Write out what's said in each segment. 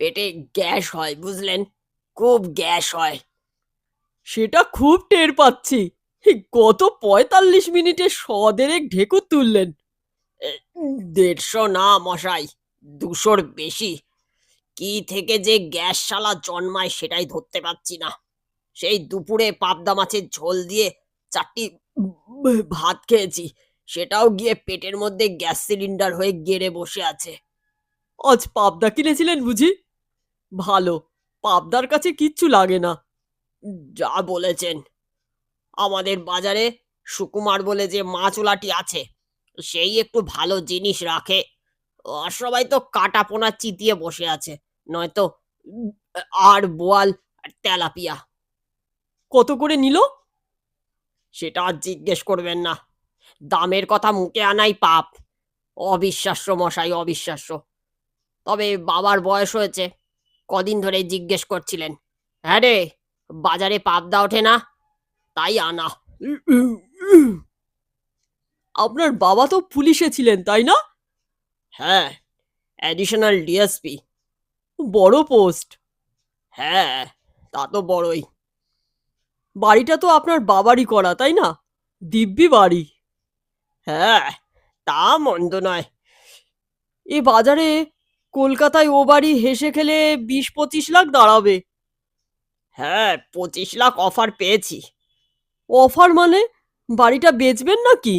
পেটে গ্যাস হয়, বুঝলেন? খুব গ্যাস হয়। সেটা খুব টের পাচ্ছি। গত ৪৫ মিনিটে শ-দেড়েক ঢেকুর তুললেন। ১৫০ না মশাই, ২০০-র বেশি। কি থেকে যে গ্যাস শালা জন্মায় সেটাই ধরতে পারছি না। সেই দুপুরে পাবদা মাছের ঝোল দিয়ে ৪টি ভাত খেয়েছি, সেটাও গিয়ে পেটের মধ্যে গ্যাস সিলিন্ডার হয়ে গেড়ে বসে আছে। আজ পাবদা কিনেছিলেন বুঝি? ভালো, পাবদার কাছে কিচ্ছু লাগে না। যা বলেছেন। আমাদের বাজারে সুকুমার বলে যে মাছওয়ালাটি আছে, সেই একটু ভালো জিনিস রাখে। আর সবাই তো কাটা পোনা চিতিয়ে বসে আছে, নয়তো উম, আর বোয়াল আর তেলাপিয়া। কত করে নিল? সেটা আর জিজ্ঞেস করবেন না। দামের কথা মুখে আনাই পাপ। অবিশ্বাস্য মশাই, অবিশ্বাস্য। তবে বাবার বয়স হয়েছে, কদিন ধরে জিজ্ঞেস করছিলেন। হ্যাঁ রে, বাজারে পাবদা ওঠে না, তাই আনা। আপনার বাবা তো পুলিশে ছিলেন, তাই না? হ্যাঁ, অ্যাডিশনাল ডিএসপি। বড় পোস্ট। হ্যাঁ, তা তো বড়ই। বাড়িটা তো আপনার বাবারই করা, তাই না? দিব্যি বাড়ি। হ্যাঁ, তা মন্দ নয়। এ বাজারে কলকাতায় ও বাড়ি হেসে খেলে ২০-২৫ লাখ দাঁড়াবে। হ্যাঁ, 25 লাখ অফার পেয়েছি। অফার মানে? বাড়িটা বেচবেন নাকি?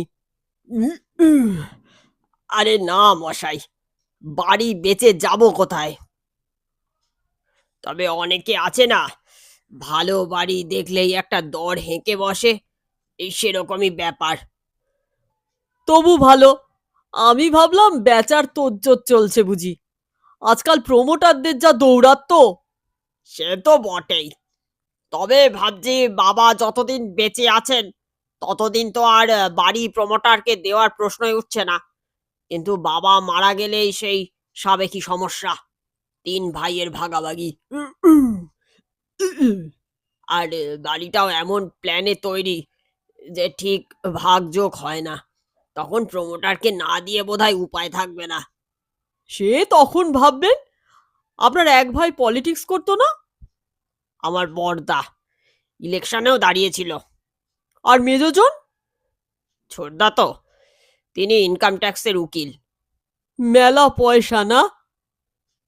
উম, উম, আরে না মশাই, বাড়ি বেচে যাব কোথায়? তবে অনেকে আছে না, ভালো বাড়ি দেখলেই একটা দর হেঁকে বসে, এই সেরকমই ব্যাপার। তবু ভালো। আমি ভাবলাম বেচার তোড়জোড় চলছে বুঝি। আজকাল প্রমোটারদের যা দৌরাত্ম্য। সে তো বটেই। তবে ভাবছি বাবা যতদিন বেঁচে আছেন ততদিন তো আর বাড়ি প্রমোটারকে দেওয়ার প্রশ্নই উঠছে না। কিন্তু বাবা মারা গেলেই সেই সাবেকি সমস্যা, ৩ ভাইয়ের ভাগাভাগি। আর বাড়িটাও এমন প্ল্যানে তৈরি যে ঠিক ভাগযোগ হয় না। তখন প্রমোটারকে না দিয়ে বোধহয় উপায় থাকবে না। সে তখন ভাববেন। আপনার এক ভাই পলিটিক্স করতো না? আমার বড়দা ইলেকশনেও দাঁড়িয়েছিল। আর মেজোজন? ছোটদা তো, তিনি ইনকাম ট্যাক্সের উকিল। মেলা পয়সা না?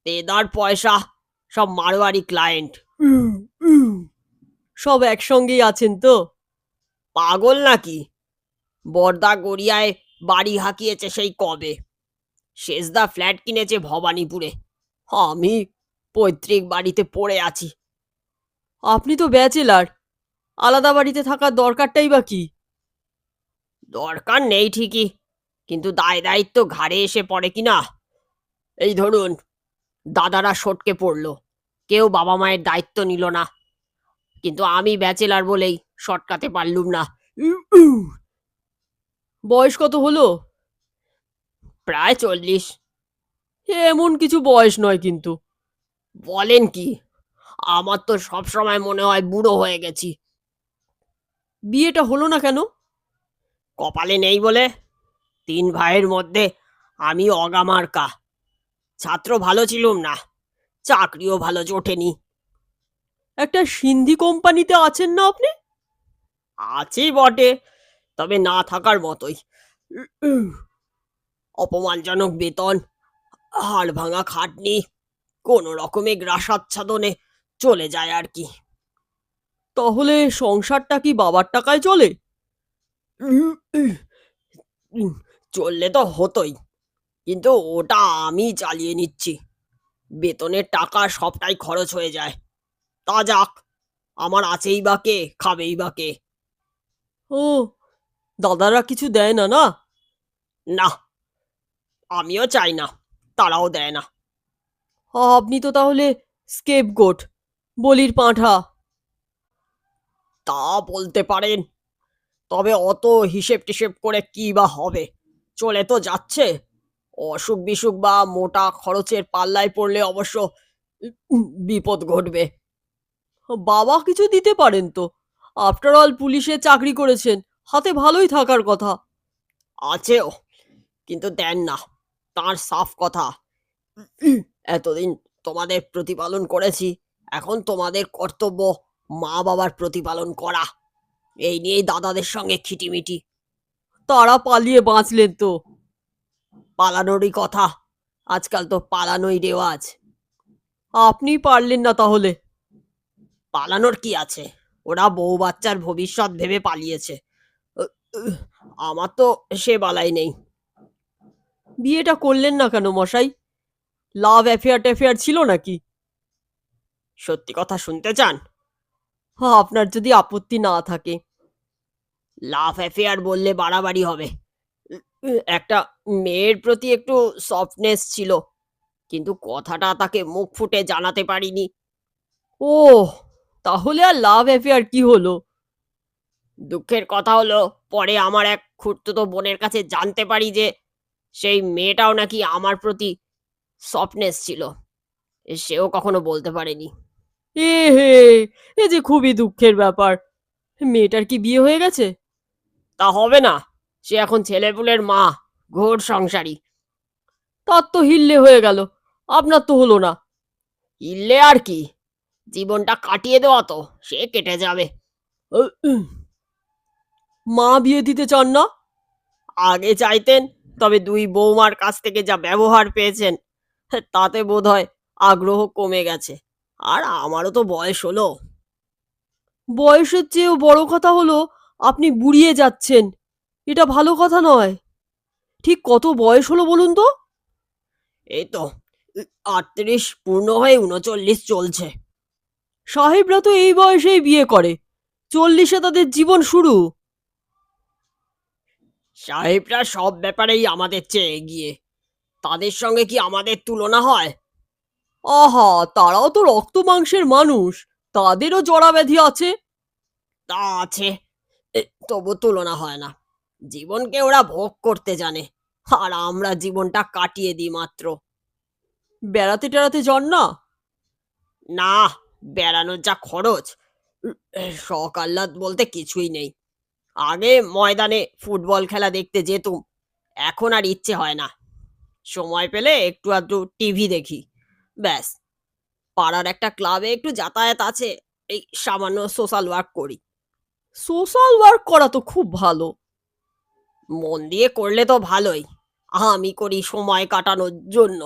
তেদার পয়সা, সব মারোয়ারি ক্লায়েন্ট। সব একসঙ্গেই আছেন তো? পাগল নাকি? বর্দা গড়িয়ায় বাড়ি হাঁকিয়েছে সেই কবে। শেষদা ফ্ল্যাট কিনেছে ভবানীপুরে। আমি পৈতৃক বাড়িতে পড়ে আছি। আপনি তো ব্যাচেলার, আলাদা বাড়িতে থাকার দরকারটাই বা কি? দরকার নেই ঠিকই, কিন্তু দায় দায়িত্ব ঘাড়ে এসে পড়ে কিনা। এই ধরুন, দাদারা সটকে পড়ল, কেউ বাবা মায়ের দায়িত্ব নিল না। কিন্তু আমি ব্যাচেলার বলেই সটকাতে পারলুম না। বয়স কত হলো? প্রায় 40। এমন কিছু বয়স নয় কিন্তু। বলেন কি? আমার তো সবসময় মনে হয় বুড়ো হয়ে গেছি। বিয়েটা হলো না কেন? কপালে নেই বলে। 3 ভাইয়ের মধ্যে আমি অগামার্কা। ছাত্র ভালো ছিলুম না, চাকরিও ভালো জোটেনি। একটা সিন্ধি কোম্পানিতে আছেন না আপনি? আছি বটে, তবে না থাকার মতোই। অপমানজনক বেতন, হাড় ভাঙা খাটনি, কোনো রকমে গ্রাসাচ্ছাদনে চলে যায় আর কি। তাহলে সংসারটা কি বাবার টাকায় চলে? চললে তো হতোই, কিন্তু ওটা আমি চালিয়ে নিচ্ছি। বেতনের টাকা সবটাই খরচ হয়ে যায়। তা যাক, আমার আছেই বা কে, খাবেই বা কে? ও, দাদারা কিছু দেয় না না? না, আমিও চাই না, তারাও দেয় না। আপনি তো তাহলে স্কেপগোট, বলির পাঁঠা। তা বলতে পারেন। তবে অত হিসেব টিসেব করে কি বা হবে? চলে তো যাচ্ছে। অসুখ বিসুখ বা মোটা খরচের পাল্লায় পড়লে অবশ্য বিপদ ঘটবে। বাবা কিছু দিতে পারেন তো। আফটার অল পুলিশে চাকরি করেছেন, হাতে ভালোই থাকার কথা। আছেও, কিন্তু দেন না। তার সাফ কথা, এতদিন তোমাদের প্রতিপালন করেছি, এখন তোমাদের কর্তব্য মা বাবার প্রতিপালন করা। এই নিয়েই দাদাদের সঙ্গে খিটিমিটি। তারা পালিয়ে বাঁচলেন তো। পালানোরই কথা, আজকাল তো পালানোই রেওয়াজ। আপনি পারলেন না তাহলে? পালানোর কি আছে, ওরা বউ বাচ্চার ভবিষ্যৎ ভেবে পালিয়েছে। উহ, উহ, আমার তো সে বালাই নেই। বিয়েটা করলেন না কেন মশাই? লাভ অ্যাফেয়ার ট্যাফেয়ার ছিল নাকি? সত্যি কথা শুনতে চান? আপনার যদি আপত্তি না থাকে। লাভ অ্যাফেয়ার বললে বাড়াবাড়ি হবে। একটা মেয়ের প্রতি একটু সফটনেস ছিল, কিন্তু কথাটা তাকে মুখ ফুটে জানাতে পারিনি। ও, তাহলে আর লাভ অ্যাফেয়ার কি হলো? দুঃখের কথা হলো, পরে আমার এক খুড়তুতো বোনের কাছে জানতে পারি যে সেই মেয়েটাও নাকি আমার প্রতি সফটনেস ছিল। সেও কখনো বলতে পারেনি। এ হে, এ যে খুবই দুঃখের ব্যাপার। মেয়েটার কি বিয়ে হয়ে গেছে? তা হবে না, সে এখন ছেলেপুলের মা, ঘোর সংসারী। তার তো হিল্লে হয়ে গেল, আপনার তো হলো না। ইল্লে আর কি, জীবনটা কাটিয়ে দেওয়া তো, সে কেটে যাবে। মা বিয়ে দিতে চান না? আগে চাইতেন, তবে দুই বৌমার কাছ থেকে যা ব্যবহার পেয়েছেন, তাতে বোধহয় আগ্রহ কমে গেছে। আর আমারও তো বয়স হলো। বয়সের চেয়েও বড় কথা হলো আপনি বুড়িয়ে যাচ্ছেন। এটা ভালো কথা নয়। ঠিক কত বয়স হলো বলুন তো? এই তো 38 পূর্ণ হয়ে 39 চলছে। সাহেবরা তো এই বয়সেই বিয়ে করে, 40-এ তাদের জীবন শুরু। সাহেবরা সব ব্যাপারেই আমাদের চেয়ে এগিয়ে, তাদের সঙ্গে কি আমাদের তুলনা হয়? আহা, তারাও তো রক্ত মাংসের মানুষ, তাদেরও জরাব্যাধি আছে। তা আছে, তবু তুলনা হয় না। জীবনকে ওরা ভোগ করতে জানে, আর আমরা জীবনটা কাটিয়ে দিই মাত্র। বেড়াতে টেড়াতে যান না? না, বেড়ানোর যা খরচ, শখ আহ্লাদ বলতে কিছুই নেই। আগে ময়দানে ফুটবল খেলা দেখতে যেতুম, এখন আর ইচ্ছে হয় না। সময় পেলে একটু আধটু টিভি দেখি, ব্যাস। পাড়ার একটা ক্লাবে একটু যাতায়াত আছে, এই সামান্য সোশ্যাল ওয়ার্ক করি। সোশ্যাল ওয়ার্ক করা তো খুব ভালো। মন দিয়ে করলে তো ভালোই, আমি করি সময় কাটানোর জন্য।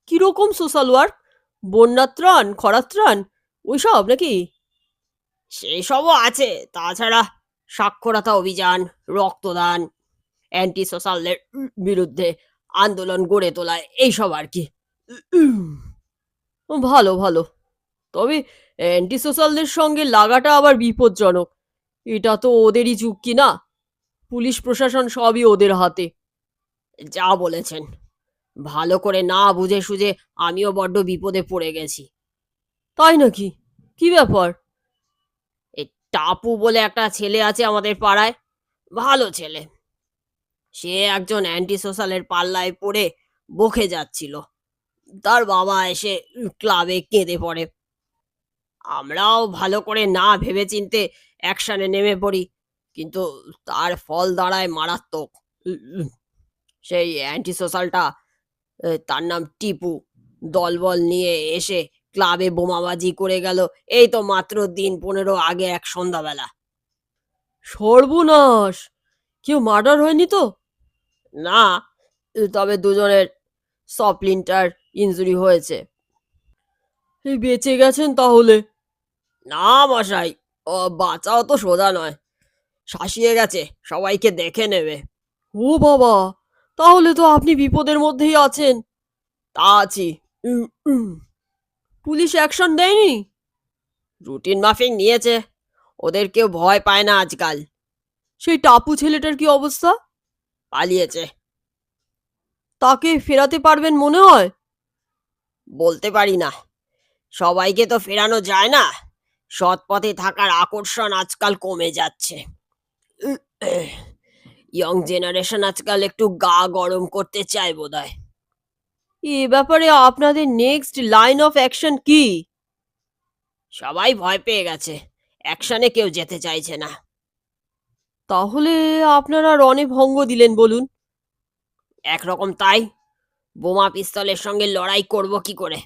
কিরকম সোশ্যাল ওয়ার্ক? বন্যা ত্রাণ, খরা ত্রাণ, ওইসব নাকি? সেসবও আছে, তাছাড়া সাক্ষরতা অভিযান, রক্তদান, অ্যান্টি সোশ্যালের বিরুদ্ধে আন্দোলন গড়ে তোলা, এইসব আর কি। ভালো ভালো। তবে অ্যান্টি সোশ্যালদের সঙ্গে লাগাটা আবার বিপজ্জনক। এটা তো ওদেরই চুক্তি না? পুলিশ প্রশাসন সবই ওদের হাতে। যা বলেছেন, ভালো করে না বুঝে সুঝে আমিও বড্ড বিপদে পড়ে গেছি। তাই নাকি? কি ব্যাপার? এই টাপু বলে একটা ছেলে আছে আমাদের পাড়ায়, ভালো ছেলে। সে একজন অ্যান্টি সোশ্যালের পাল্লায় পড়ে বকে যাচ্ছিল। তার বাবা এসে ক্লাবে কেঁদে পড়ে। আমরাও ভালো করে না ভেবেচিন্তে অ্যাকশনে নেমে পড়ি, কিন্তু তার ফল দাঁড়ায় মারাত্মক। সেই অ্যান্টি সোশ্যালটা, তার নাম টিপু, দলবল নিয়ে এসে ক্লাবে বোমাবাজি করে গেল। এই তো মাত্র দিন 15 আগে এক সন্ধ্যাবেলা। সর্বনাশ! কেউ মার্ডার হয়নি তো? না, তবে দুজনের সপ্লিন্টার ইনজুরি হয়েছে। এই বেঁচে গেছেন তাহলে? না মশাই, ও বাঁচাও তো সোজা নয়, শাসিয়ে গেছে, সবাইকে দেখে নেবে। ও বাবা! তাহলে তো আপনি বিপদের মধ্যেই আছেন। তা আছি। উম, উম, পুলিশ অ্যাকশন দেয়নি? রুটিন মাফিক নিয়েছে, ওদের কেউ ভয় পায় না আজকাল। সেই টাপু ছেলেটার কি অবস্থা? পালিয়েছে। তাকে ফেরাতে পারবেন মনে হয়? বলতে পারি না, সবাইকে তো ফেরানো যায় না। সৎ পথে থাকার আকর্ষণ আজকাল কমে যাচ্ছে। ইয়ং জেনারেশন আজকাল একটু গা গরম করতে চায় বোধহয়। এ ব্যাপারে আপনাদের নেক্সট লাইন অফ অ্যাকশন কি? সবাই ভয় পেয়ে গেছে, অ্যাকশনে কেউ যেতে চাইছে না। তাহলে আপনারা রণে ভঙ্গ দিলেন বলুন? একরকম তাই, বোমা পিস্তলের সঙ্গে লড়াই করব কি করে?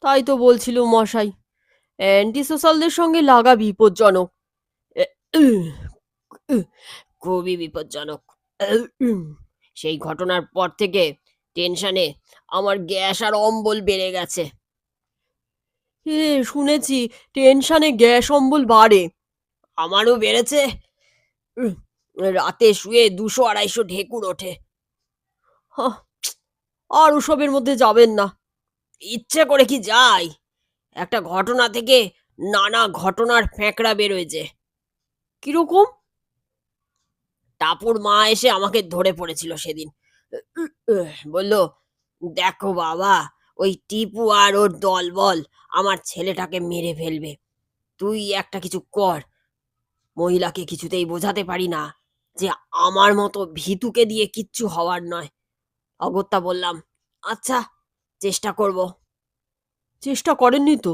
তাই তো বলছিল মশাই, অ্যান্টি সোশ্যালদের সঙ্গে লাগা বিপজ্জনক। এ, উহ, খুবই বিপজ্জনক। উম, সেই ঘটনার পর থেকে টেনশনে আমার গ্যাস আর অম্বল বেড়ে গেছে। শুনেছি টেনশনে গ্যাস অম্বল বাড়ে। আমারও বেড়েছে। উহ, রাতে শুয়ে 200-250 ঢেকুর ওঠে। হাহ, আর ওসবের মধ্যে যাবেন না। ইচ্ছে করে কি যাই? একটা ঘটনা থেকে নানা ঘটনার ফ্যাঁকড়া বেরোয়। কিরকম? টাপুর মা এসে আমাকে ধরে পড়েছিল সেদিন। বলল, দেখো বাবা, ওই টিপু আর ওর দলবল আমার ছেলেটাকে মেরে ফেলবে, তুই একটা কিছু কর। মহিলাকে কিছুতেই বোঝাতে পারি না যে আমার মতো ভীতুকে দিয়ে কিচ্ছু হওয়ার নয়। অগত্যা বললাম, আচ্ছা, চেষ্টা করব। চেষ্টা করেননি তো?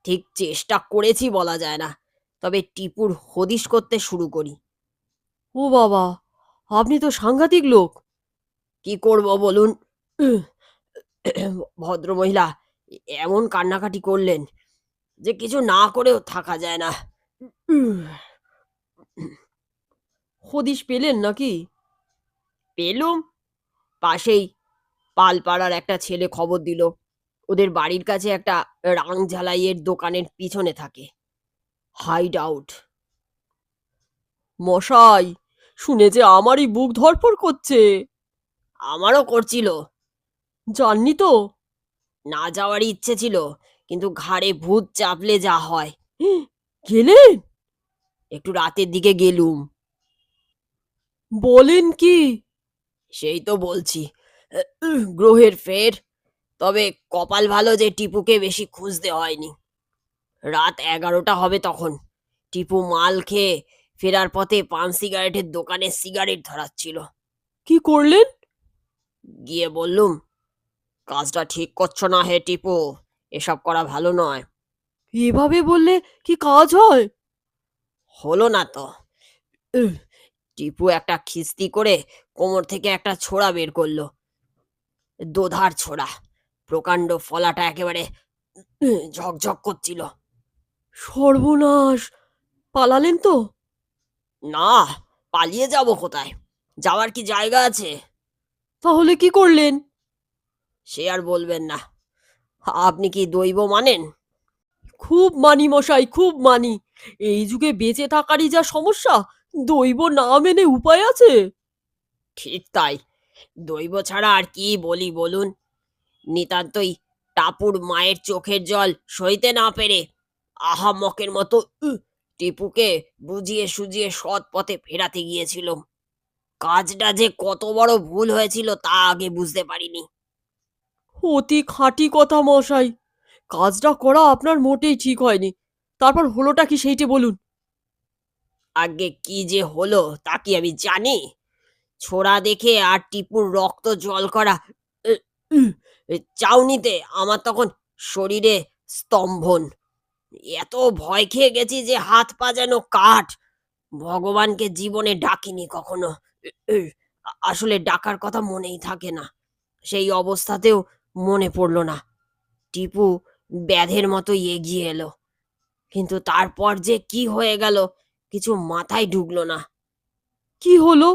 ঠিক চেষ্টা করেছি বলা যায় না, তবে টিপুর হদিশ করতে শুরু করি। ও বাবা, আপনি তো সাংঘাতিক লোক। কি করব বলুন? ভদ্রমহিলা এমন কান্নাকাটি করলেন যে কিছু না করেও থাকা যায় না। হদিশ পেলেন নাকি? পেলুম। পাশেই পালপাড়ার একটা ছেলে খবর দিল, ওদের বাড়ির কাছে একটা রাং ঝালাইয়ের দোকানের পিছনে থাকে হাইড আউট। মশাই, শুনে যে আমারই বুক ধড়ফড় করছে। আমারও করছিল। জাননি তো। না যাওয়ারই ইচ্ছে ছিল, কিন্তু ঘাড়ে ভূত চাপলে যা হয়। গেলেন? একটু রাতের দিকে গেলুম। বলেন কি? সেই তো বলছি, গ্রহের ফের। তবে কপাল ভালো যে টিপুকে বেশি খুঁজতে হয়নি। রাত 11টা হবে তখন। টিপু মাল খেয়ে ফেরার পথে পান সিগারেটের দোকানে সিগারেট ধরাচ্ছিল। কি করলেন? গিয়ে বললুম, কাজটা ঠিক করছো না হে টিপু, এসব করা ভালো নয়। এভাবে বললে কি কাজ হয়? হলো না তো। উহ, টিপু একটা খিস্তি করে কোমর থেকে একটা ছোরা বের করলো। দোধার ছোরা, প্রকাণ্ড ফলাটা একেবারে ঝকঝক করছিল। সর্বনাশ! পালালেন তো? না, পালিয়ে যাব কোথায়? যাওয়ার কি জায়গা আছে? তাহলে কি করলেন? সে আর বলবেন না। আপনি কি দৈব মানেন? খুব মানি মশাই, খুব মানি। এই যুগে বেঁচে থাকারই যা সমস্যা, দৈব না মেনে উপায় আছে? ঠিক তাই। দৈব ছাড়া আর কি বলি বলুন? নিতান্তই টাপুর মায়ের চোখের জল সইতে না পেরে আহাম্মকের মতো টিপুকে বুঝিয়ে সুজিয়ে সৎ পথে ফেরাতে গিয়েছিলাম। কাজটা যে কত বড় ভুল হয়েছিল তা আগে বুঝতে পারিনি। অতি খাঁটি কথা মশাই। কাজটা করা আপনার মোটেই ঠিক হয়নি। তারপর হলোটা কি সেইটে বলুন। আগে কি যে হলো তা কি আমি জানি? ছোড়া দেখে আর টিপুর রক্ত জল করা উ, উহ, চাউনিতে আমার তখন শরীরে স্তম্ভন। এত ভয় খেয়ে গেছি যে হাত পা যেন কাঠ। ভগবানকে জীবনে ডাকিনি কখনো। আসলে ডাকার কথা মনেই থাকে না। সেই অবস্থাতেও মনে পড়ল না। টিপু ব্যাধের মতো এগিয়ে এলো, কিন্তু তারপর যে কি হয়ে গেল কিছু মাথায় ঢুকলো না। কি হলো?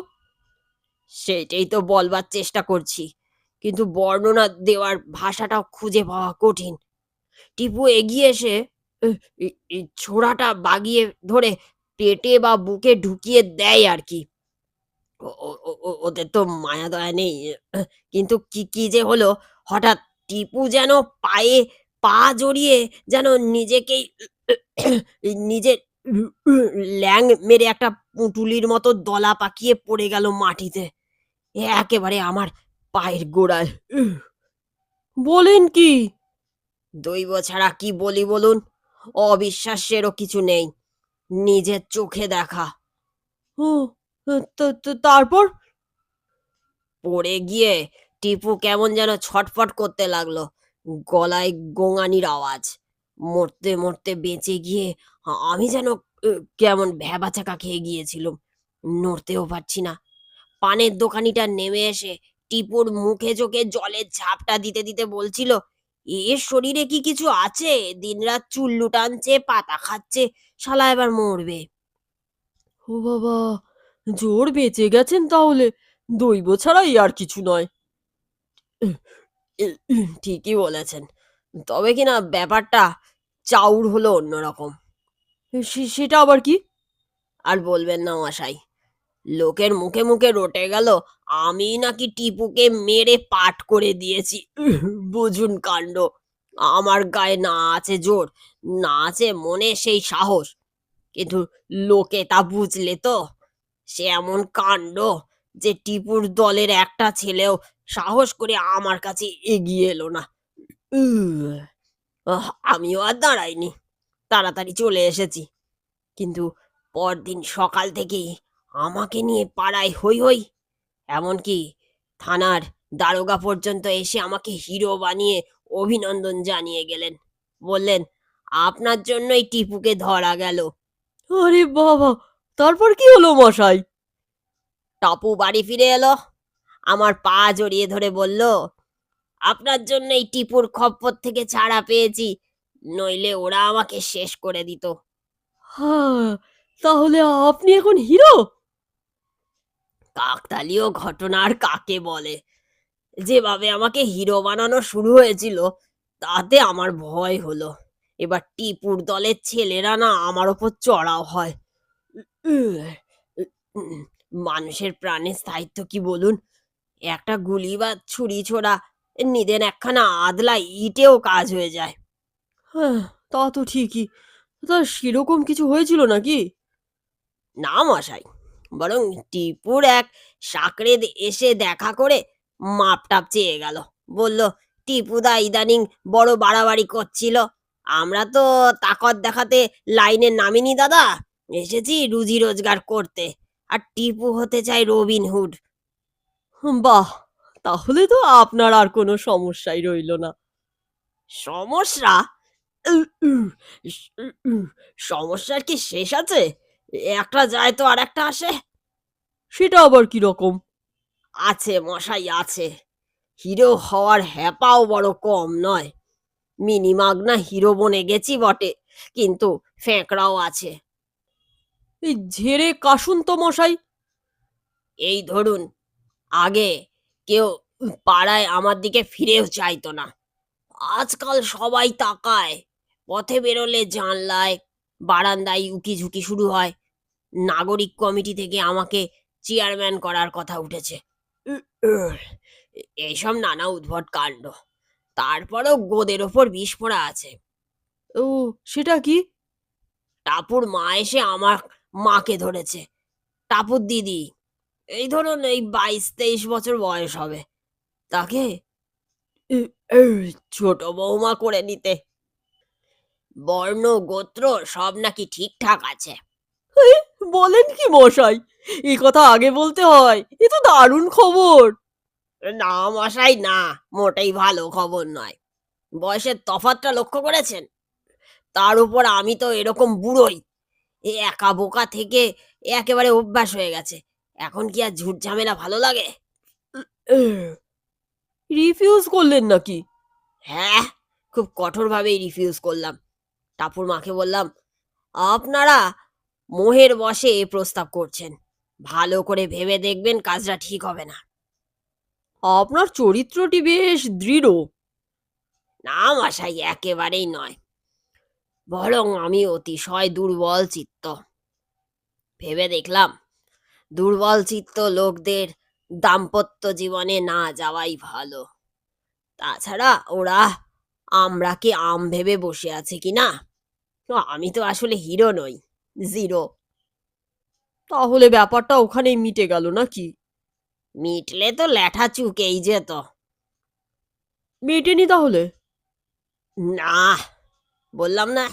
সেটাই তো বলবার চেষ্টা করছি, কিন্তু বর্ণনা দেওয়ার ভাষাটাও খুঁজে পাওয়া কঠিন। টিপু এগিয়ে এসে ছোড়াটা বাগিয়ে ধরে পেটে বা বুকে ঢুকিয়ে দেয় আর কি। ওদের তো মায়া দয়া নেই। কিন্তু কি কি যে হলো, হঠাৎ টিপু যেন পায়ে পা জড়িয়ে যেন নিজেকেই নিজের ল্যাং মেরে একটা পুঁটুলির মতো দলা পাকিয়ে পড়ে গেল মাটিতে, একেবারে আমার পায়ের গোড়ায়। বলেন কি? দৈব ছাড়া কি বলি বলুন? অবিশ্বাস্যেরও কিছু নেই, নিজের চোখে দেখা। ও, তারপর? পড়ে গিয়ে টিপু কেমন যেন ছটফট করতে লাগলো, গলায় গোঙানির আওয়াজ। মরতে মরতে বেঁচে গিয়ে আমি যেন কেমন ভ্যাবাচাকা খেয়ে গিয়েছিলাম, নড়তেও পারছি না। পানের দোকানিটা নেমে এসে টিপুর মুখে চোখে জলের ঝাপটা দিতে দিতে বলছিল, এর শরীরে কি কিছু আছে? দিনরাত চুল্লু টানছে, পাতা খাচ্ছে, শালা এবার মরবে। ও বাবা, জোর বেঁচে গেছেন তাহলে। দৈব ছাড়াই আর কিছু নয়। ঠিকই বলেছেন, তবে কিনা ব্যাপারটা চাউর হলো অন্যরকম। সেটা আবার কি? আর বলবেন না মশাই, লোকের মুখে মুখে রটে গেল আমি নাকি টিপুকে মেরে পাট করে দিয়েছি। বুঝুন কাণ্ড। আমার গায়ে না আছে জোর, না আছে মনে সেই সাহস, কিন্তু লোকে তা বুঝলে তো। সে এমন কাণ্ড যে টিপুর দলের একটা ছেলেও সাহস করে আমার কাছে এগিয়ে এলো না। উহ, আমিও আর দাঁড়াইনি, তাড়াতাড়ি চলে এসেছি। কিন্তু পরদিন সকাল থেকেই আমাকে নিয়ে পাড়ায় হই হই। এমনকি থানার দারোগা পর্যন্ত এসে আমাকে হিরো বানিয়ে অভিনন্দন জানিয়ে গেলেন। বললেন, আপনার জন্যই টিপুকে ধরা গেল। আরে বাবা, তারপর কি হলো মশাই? টাপু বাড়ি ফিরে এলো, আমার পা জড়িয়ে ধরে বলল, আপনার জন্যই টিপুর খপ্পর থেকে ছাড়া পেয়েছি, নইলে ওরা আমাকে শেষ করে দিত। হ্যাঁ, তাহলে আপনি এখন হিরো? কাকতালীয় ঘটনা আর কাকে বলে! যেভাবে আমাকে হিরো বানানো শুরু হয়েছিল, তাতে আমার ভয় হলো এবার টিপুর দলের ছেলেরা না আমার ওপর চড়াও হয়। উহ, উহ, মানুষের প্রাণের স্থায়িত্ব কি বলুন? একটা গুলি বা ছুরি ছোড়া, নিদেন একখানা আদলা ইটেও কাজ হয়ে যায়। হ্যাঁ, তা তো ঠিকই। তা সেরকম কিছু হয়েছিল নাকি? না মশাই, বরং টিপুর এক সাকরেদ এসে দেখা করে মাপটাপ চেয়ে গেল। বলল, টিপুদা ইদানিং বড় বাড়াবাড়ি করছিল, আমরা তো তাকত দেখাতে লাইনে নামিনি দাদা, এসেছি রুজি রোজগার করতে, আর টিপু হতে চায় রবিন হুড। বাহ, তাহলে তো আপনার আর কোনো সমস্যাই রইল না। সমস্যা? উহ, উহ, উহ, সমস্যার কি শেষ আছে? একটা যায় তো আর একটা আসে। সেটা আবার কি রকম? আছে মশাই, আছে। হিরো হওয়ার হ্যাপাও বড় কম নয়। মিনিমাগনা হিরো বনে গেছি বটে, কিন্তু ফ্যাঁকড়াও আছে। এই ঝেড়ে কাশুন তো মশাই। এই ধরুন, আগে কেউ পাড়ায় আমার দিকে ফিরেও চাইতো না, আজকাল সবাই তাকায়। পথে বেরোলে জানলায়, বারান্দায় উকিঝুঁকি শুরু হয়। নাগরিক কমিটি থেকে আমাকে চেয়ারম্যান করার কথা উঠেছে। উহ, এইসব নানা উদ্ভট কাণ্ড। তারপরেও গোদের ওপর বিষ পড়া আছে। ও, সেটা কি? টাপুর মা এসে আমার মাকে ধরেছে। টাপুর দিদি, এই ধরুন এই 22-23 বছর বয়স হবে, তাকে উ- ছোট বৌমা করে নিতে। বর্ণ গোত্র সব নাকি ঠিকঠাক আছে। বলেন কি মশাই? এই কথা আগে বলতে হয়, এ তো দারুণ খবর। না মশাই না, মোটেই ভালো খবর নয়। বয়সের তফাৎটা লক্ষ্য করেছেন? তার উপর আমি তো এরকম বুড়োই, এ একা বোকা থেকে একেবারে অভ্যাস হয়ে গেছে। এখন কি আর ঝুট ঝামেলা ভালো লাগে? উহ, রিফিউজ করলেন নাকি? হ্যাঁ, খুব কঠোরভাবেই রিফিউজ করলাম। টাপুর মাকে বললাম, আপনারা মোহের বশে এ প্রস্তাব করছেন, ভালো করে ভেবে দেখবেন কাজটা ঠিক হবে না। আপনার চরিত্রটি বেশ দৃঢ়। না মশাই, একেবারেই নয়, বরং আমি অতিশয় দুর্বল চিত্ত। ভেবে দেখলাম, দুর্বল চিত্ত লোকদের দাম্পত্য জীবনে না যাওয়াই ভালো। তাছাড়া ওরা আমরা কি আম ভেবে বসে আছে কিনা? আমি তো আসলে হিরো নই, জিরো। তাহলে ব্যাপারটা ওখানেই মিটে গেল নাকি? মিটলে তো ল্যাঠা চুকেই যেত। মেটেনি তাহলে? না, বললাম না,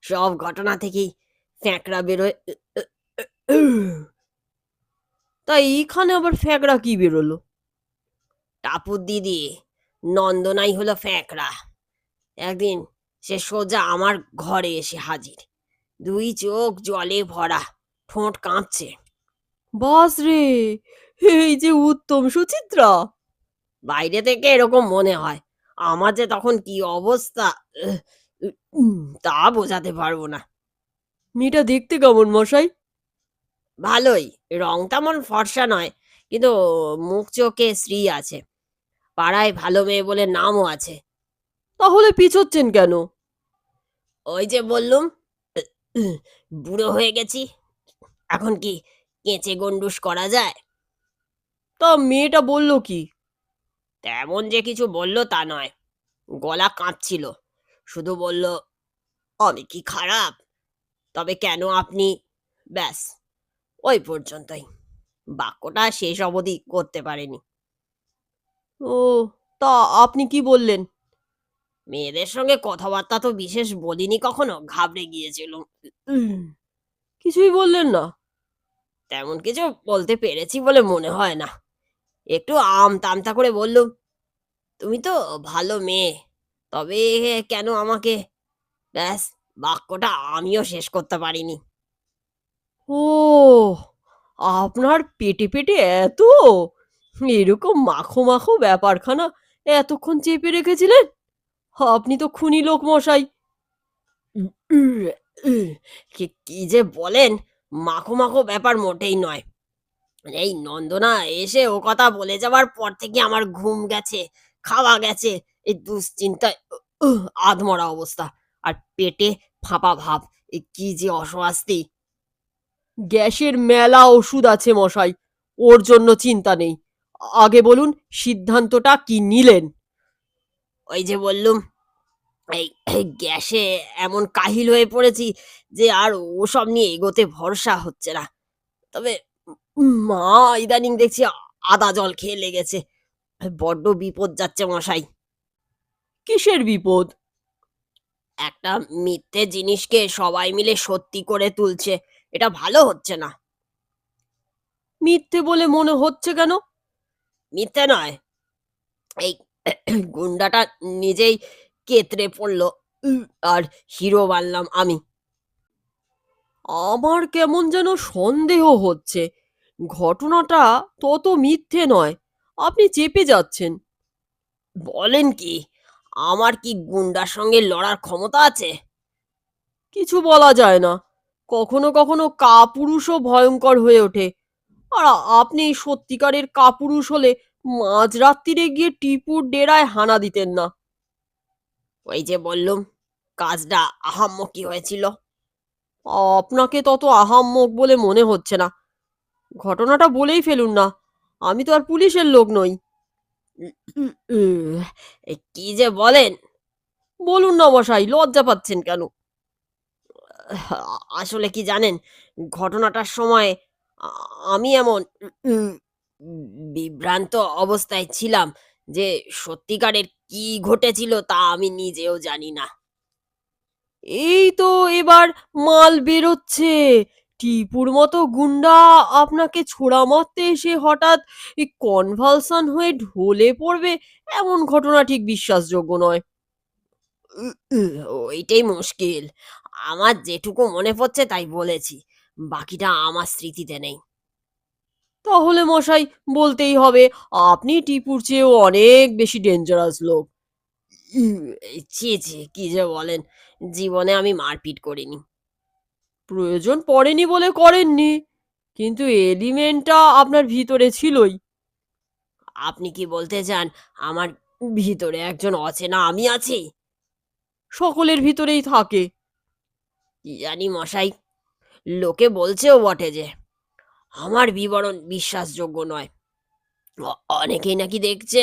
সব ঘটনা থেকেই ফ্যাঁকড়া বেরোয়। তাই এইখানে আবার ফ্যাকড়া কি বেরোলো? টাপুর দিদি, নন্দনাই হলো ফ্যাঁকড়া। একদিন সে সোজা আমার ঘরে এসে হাজির, দুই চোখ জলে ভরা, ঠোঁট কাঁপছে। বাস রে, এই যে উত্তম সুচিত্রা! বাইরে থেকে এরকম মনে হয়। আমার যে তখন কি অবস্থা উহ, তা বোঝাতে পারবো না। মেয়েটা দেখতে কেমন মশাই? ভালোই, রং তেমন ফর্সা নয়, কিন্তু মুখ চোখে শ্রী আছে। পাড়ায় ভালো মেয়ে বলে নামও আছে। তাহলে পিছোচ্ছেন কেন? ওই যে বললুম, উহ, বুড়ো হয়ে গেছি, এখন কি কেঁচে গন্ডুস করা যায়? তা মেয়েটা বলল কি? তেমন যে কিছু বলল তা নয়, গলা কাঁপছিল। শুধু বলল, আমি কি খারাপ? তবে কেন আপনি? ব্যাস, ওই পর্যন্তই। বাক্যটা শেষ অবধি করতে পারেনি। ও, তা আপনি কি বললেন? মেয়েদের সঙ্গে কথাবার্তা তো বিশেষ বলিনি কখনো, ঘাবড়ে গিয়েছিলুম। উম, কিছুই বললেন না? তেমন কিছু বলতে পেরেছি বলে মনে হয় না। একটু আমতা করে বললুম, তুমি তো ভালো মেয়ে, তবে কেন আমাকে? ব্যাস, বাক্যটা আমিও শেষ করতে পারিনি। ও, আপনার পেটে পেটে এত এরকম মাখো মাখো ব্যাপারখানা এতক্ষণ চেপে রেখেছিলেন? আপনি তো খুনি লোক মশাই। উহ, উহ, উহ, কি কি যে বলেন! মাখো মাখো ব্যাপার মোটেই নয়। এই নন্দনা এসে ও কথা বলে যাবার পর থেকে আমার ঘুম গেছে, খাওয়া গেছে, এই দুশ্চিন্তায় আধমরা অবস্থা। আর পেটে ফাঁপা ভাব, এই কি যে অস্বস্তি! গ্যাসের মেলা ওষুধ আছে মশাই, ওর জন্য চিন্তা নেই। আগে বলুন, সিদ্ধান্তটা কি নিলেন? ওই যে বললুম, এই এই গ্যাসে এমন কাহিল হয়ে পড়েছি যে আর ওসব নিয়ে এগোতে ভরসা হচ্ছে না। তবে মা ইদানিং দেখছি আদা জল খেয়ে লেগেছে। বড্ড বিপদ যাচ্ছে মশাই। কিসের বিপদ? একটা মিথ্যে জিনিসকে সবাই মিলে সত্যি করে তুলছে, এটা ভালো হচ্ছে না। মিথ্যে বলে মনে হচ্ছে কেন? মিথ্যে নয়, এই গুন্ডাটা নিজেই কেতরে পড়ল, উম, আর হিরো বানলাম আমি। আমার কেমন যেন সন্দেহ হচ্ছে। ঘটনাটা তত মিথ্যে নয়। আপনি চেপে যাচ্ছেন। বলেন কি? আমার কি গুন্ডার সঙ্গে লড়ার ক্ষমতা আছে? কিছু বলা যায় না। কখনো কখনো কাপুরুষও ভয়ঙ্কর হয়ে ওঠে। আর আপনি সত্যিকারের কাপুরুষ হলে মাঝরাত্তিরে গিয়ে টিপুর ডেরায় হানা দিতেন না। ওই যে বললুম, কাজটা আহাম্মকি হয়েছিল। আপনাকে তত আহাম্মক বলে মনে হচ্ছে না। ঘটনাটা বলেই ফেলুন না। আমি তো আর পুলিশের লোক নই। উম, উম, কি যে বলেন! বলুন না মশাই, লজ্জা পাচ্ছেন কেন? আসলে কি জানেন, ঘটনাটার সময় আ আমি এমন উম বিভ্রান্ত অবস্থায় ছিলাম যে সত্যিকারের কি ঘটেছিল তা আমি নিজেও জানি না। এই তো এবার মাল বেরোচ্ছে। টিপুর মতো গুন্ডা আপনাকে ছোড়া মারতে এসে হঠাৎ কনভালশন হয়ে ঢলে পড়বে, এমন ঘটনা ঠিক বিশ্বাসযোগ্য নয়। উ উ ওইটাই মুশকিল। আমার যেটুকু মনে পড়ছে তাই বলেছি। বাকিটা আমার স্মৃতিতে নেই। তাহলে মশাই বলতেই হবে, আপনি টিপুর চেয়েও অনেক বেশি ডেঞ্জারাস লোক। ছি, ছি! কি যে বলেন! জীবনে আমি মারপিট করিনি। প্রয়োজন পড়েনি বলে করেননি, কিন্তু এলিমেন্টটা আপনার ভিতরে ছিলই। আপনি কি বলতে চান আমার ভিতরে একজন অচেনা আমি আছি? সকলের ভিতরেই থাকে। কি জানি মশাই, লোকে বলছেও বটে যে আমার বিবরণ বিশ্বাসযোগ্য নয়। অনেকেই নাকি দেখছে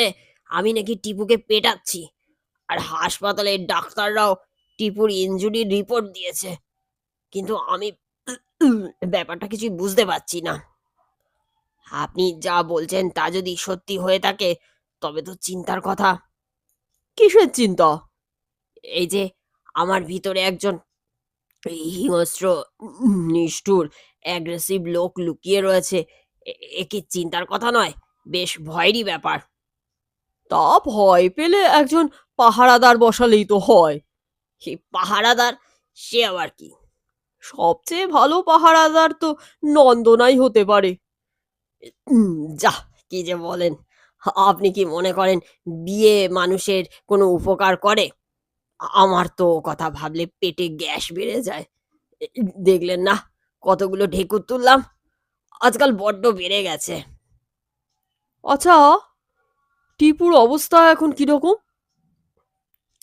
আমি নাকি টিপুকে পেটাচ্ছি, আর হাসপাতালের ডাক্তাররাও টিপুর ইনজুরির রিপোর্ট দিয়েছে। কিন্তু আমি ব্যাপারটা কিছুই বুঝতে পারছি না। আপনি যা বলছেন তা যদি সত্যি হয়ে থাকে, তবে তো চিন্তার কথা। কিসের চিন্তা? এই যে আমার ভিতরে একজন হিংস্র, নিষ্ঠুর, অ্যাগ্রেসিভ লোক লুকিয়ে রয়েছে, এ কি চিন্তার কথা নয়? বেশ ভয়েরই ব্যাপার। তা ভয় পেলে একজন পাহারাদার বসালেই তো হয়। সেই পাহারাদার, সে আবার কি? সবচেয়ে ভালো পাহারাদার তো নন্দনাই হতে পারে। যা, কি যে বলেন! আপনি কি মনে করেন বিয়ে মানুষের কোনো উপকার করে? আমার তো ও কথা ভাবলে পেটে গ্যাস বেড়ে যায়। এ দেখলেন না কতগুলো ঢেকুর তুললাম? আজকাল বড্ড বেড়ে গেছে। আচ্ছা, টিপুর অবস্থা এখন কিরকম?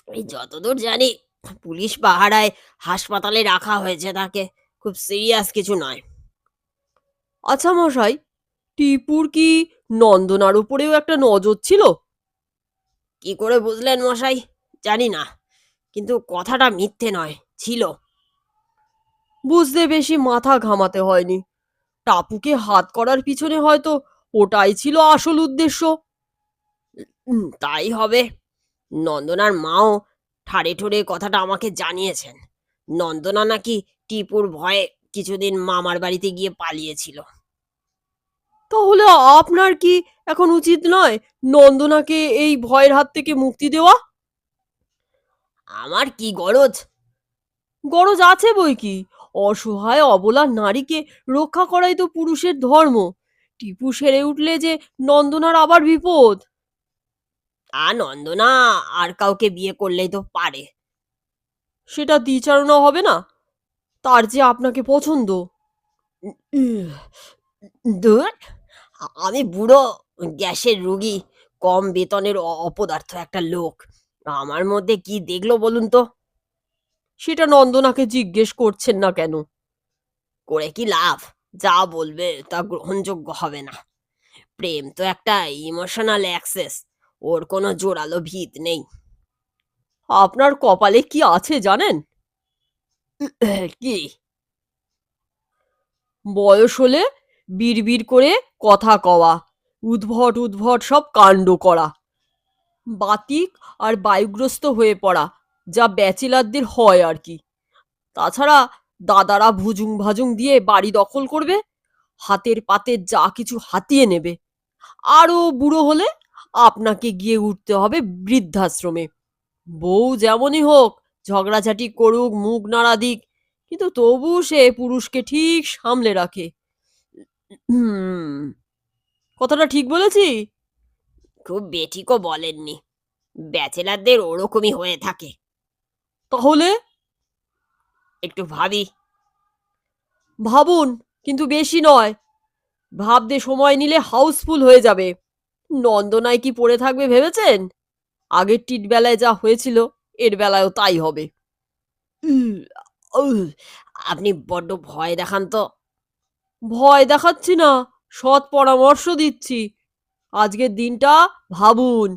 এই যতদূর জানি পুলিশ পাহারায় হাসপাতালে রাখা হয়েছে তাকে। খুব সিরিয়াস কিছু নয়। আচ্ছা মশাই, টিপুর কি নন্দনার উপরেও একটা নজর ছিল? কি করে বুঝলেন মশাই? জানি না। কিন্তু কথাটা মিথ্যে নয়, ছিল। বুঝতে বেশি মাথা ঘামাতে হয়নি। টাপুকে হাত করার পিছনে হয়তো ওটাই ছিল আসল উদ্দেশ্য। তাই হবে। নন্দনার মাও ঠাড়ে ঠোড়ে কথাটা আমাকে জানিয়েছেন। নন্দনা নাকি টিপুর ভয়ে কিছুদিন মামার বাড়িতে গিয়ে পালিয়েছিল। তাহলে আপনার কি এখন উচিত নয় নন্দনাকে এই ভয়ের হাত থেকে মুক্তি দেওয়া? আমার কি গরজ? গরজ আছে বই কি। অসহায় অবলা নারীকে রক্ষা করাই তো পুরুষের ধর্ম। টিপু সেরে উঠলে যে নন্দনার আবার বিপদ। নন্দনা আর কাউকে বিয়ে করলেই তো পারে। সেটা দ্বিচারণা হবে না? তার যে আপনাকে পছন্দ। উহ, ধুর, আমি বুড়ো, গ্যাসের রুগী, কম বেতনের অপদার্থ একটা লোক। আমার মধ্যে কি দেখলো বলুন তো? সেটা নন্দনাকে জিজ্ঞেস করছেন না কেন? করে কি লাভ? যা বলবে তা গ্রহণযোগ্য হবে না। প্রেম তো একটা ইমোশনাল অ্যাক্সেস। ওর কোনো জোরালো ভিত নেই। আপনার কপালে কি আছে জানেন? কি? বয়স হলে বিড়বিড় করে কথা কওয়া, উদ্ভট উদ্ভট সব কাণ্ড করা, বাতিক আর বায়ুগ্রস্ত হয়ে পড়া, যা ব্যাচেলারদের হয় আর কি। তাছাড়া দাদারা ভুজুং ভাজুং দিয়ে বাড়ি দখল করবে, হাতের পাতে যা কিছু হাতিয়ে নেবে। আরও বুড়ো হলে আপনাকে গিয়ে উঠতে হবে বৃদ্ধাশ্রমে। বউ যেমনই হোক, ঝগড়াঝাটি করুক, মুখ নাড়া দিক, কিন্তু তবু সে পুরুষকে ঠিক সামলে রাখে। হুম, কথাটা ঠিক বলেছি? খুব বেঠিকও বলেননি। ব্যাচেলারদের ওরকমই হয়ে থাকে। তাহলে একটু ভাবি। ভাবুন, কিন্তু বেশি নয়। ভাবতে সময় নিলে হাউসফুল হয়ে যাবে। নন্দনায় কি পড়ে থাকবে ভেবেছেন? আগের টিট বেলায় যা হয়েছিল, এর বেলায়ও তাই হবে। উহ, উহ, আপনি বড্ড ভয় দেখান তো। ভয় দেখাচ্ছি না, সৎ পরামর্শ দিচ্ছি। আজকের দিনটা ভাবুন।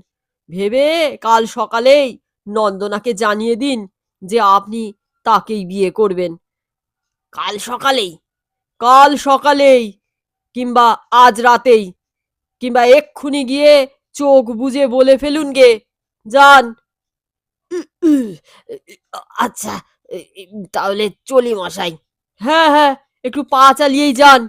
ভেবে কাল সকালেই নন্দনাকে জানিয়ে দিন যে আপনি তাকেই বিয়ে করবেন। কাল সকালেই? কাল সকালেই, কিংবা আজ রাতেই, কিংবা এক্ষুনি গিয়ে চোখ বুজে বলে ফেলুন গে। যান। উহ, আচ্ছা, তাহলে চলি মশাই। হ্যাঁ হ্যাঁ, একটু পা চালিয়েই যান।